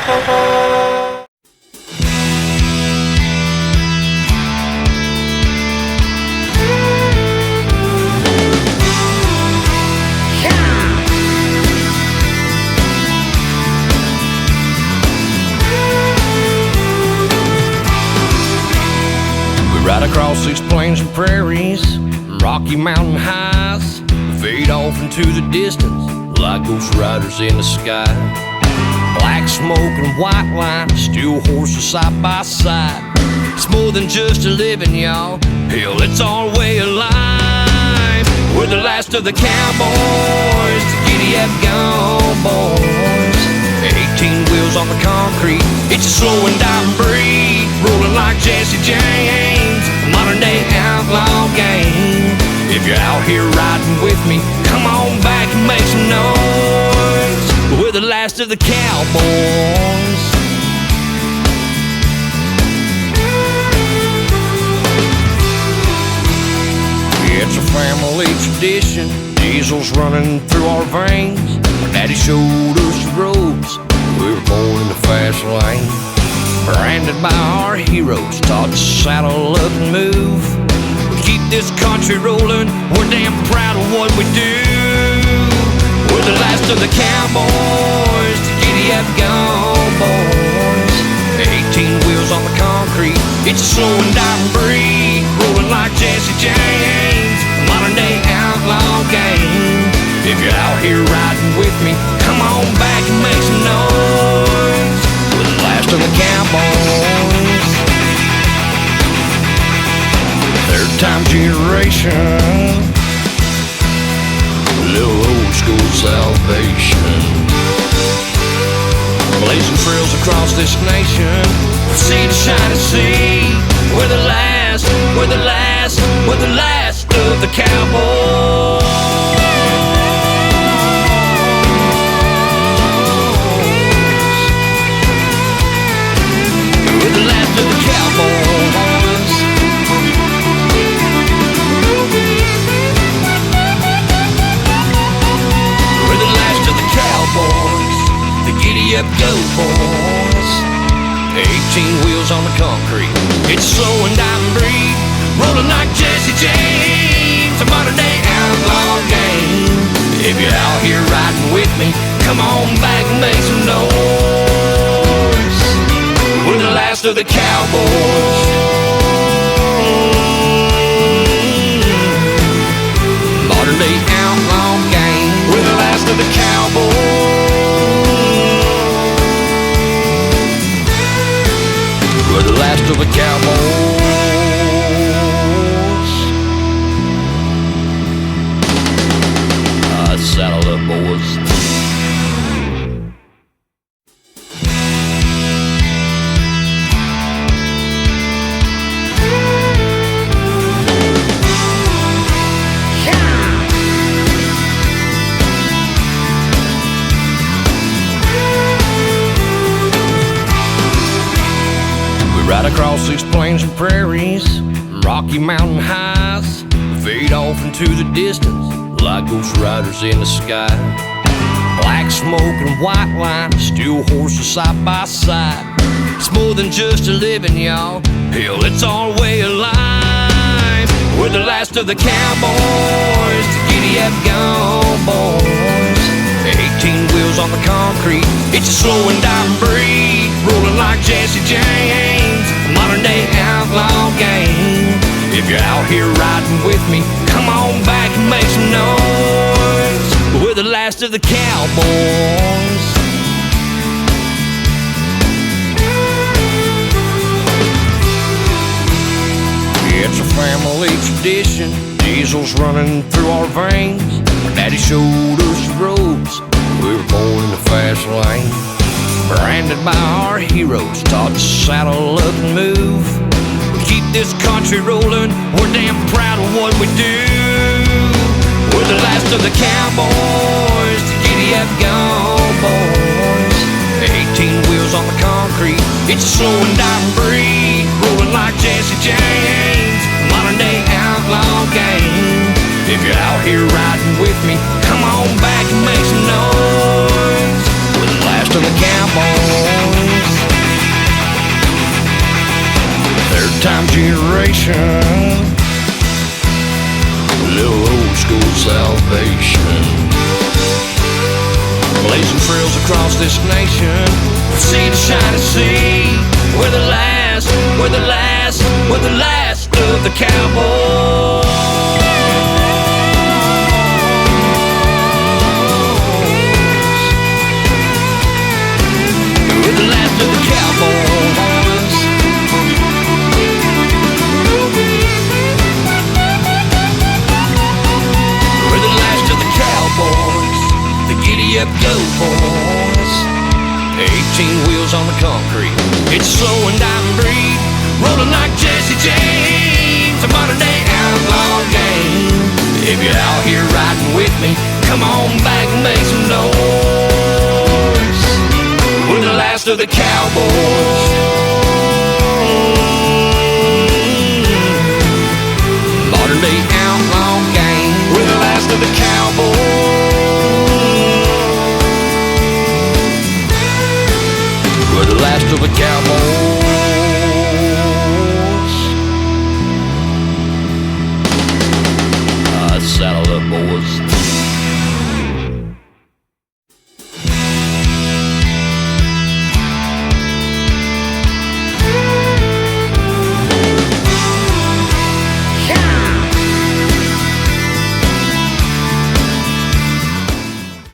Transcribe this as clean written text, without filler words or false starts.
Right across these plains and prairies, rocky mountain highs, fade off into the distance like ghost riders in the sky. Black smoke and white line, steel horses side by side. It's more than just a living, y'all. Hell, it's our way of life. We're the last of the cowboys, the giddy-up gone boys. 18 wheels on the concrete, it's a slow and dying breed, rolling like Jesse James, a modern day outlaw game. If you're out here riding with me, come on back and make some noise. We're the last of the cowboys. It's a family tradition, diesels running through our veins. Daddy showed us the roads, we were born in the fast lane. Branded by our heroes, taught to saddle up and move. We keep this country rolling, we're damn proud of what we do. We're the last of the cowboys, the giddy-up gone boys. 18 wheels on the concrete, it's a slow and dying breed, rolling like Jesse James, a modern day outlaw game. If you're out here riding with me, come on back and make some noise. We're the last of the cowboys. Third time generation, little old school salvation. Blazing trails across this nation, from sea to shining sea. We're the last, we're the last, we're the last of the cowboys. We're the last of the cowboys. We're the last of the cowboys, the giddy-up go boys. 18 wheels on the concrete, it's slow and dying breed, rolling like Jesse James, a modern day outlaw game. If you're out here riding with me, come on back and make some noise. We're the last of the cowboys. Modern day outlaw gang. We're the last of the cowboys. We're the last of the cowboys. Saddle up, boys. Right across these plains and prairies, rocky mountain highs, fade off into the distance like ghost riders in the sky. Black smoke and white line, steel horses side by side. It's more than just a living, y'all. Hell, it's our way of life. We're the last of the cowboys, the giddy-up gone boys. 18 wheels on the concrete, it's a slow and dying breed, rolling like Jesse James, a modern day outlaw game. If you're out here riding with me, come on back and make some noise. We're the last of the cowboys. It's a family tradition, diesels running through our veins. Daddy showed us the roads, we were born in the fast lane. Branded by our heroes, taught to saddle up and move. We keep this country rolling, we're damn proud of what we do. We're the last of the cowboys, the giddy-up gone boys. 18 wheels on the concrete, it's a slow and dying breed, rolling like Jesse James, a modern day outlaw game. If you're out here riding with me, come on back and make some noise. We're the last of the cowboys. old-time generation, a little old-school salvation. Blazing trails across this nation, from sea to shining sea. We're the last, we're the last, we're the last of the cowboys. We're the last of the cowboys. We're the last of the cowboys. The giddy up go boys. 18 wheels on the concrete. It's slow and diamond breed, rolling like Jesse James. A modern day outlaw game. If you're out here riding with me, come on back and make some noise. We're the last of the cowboys.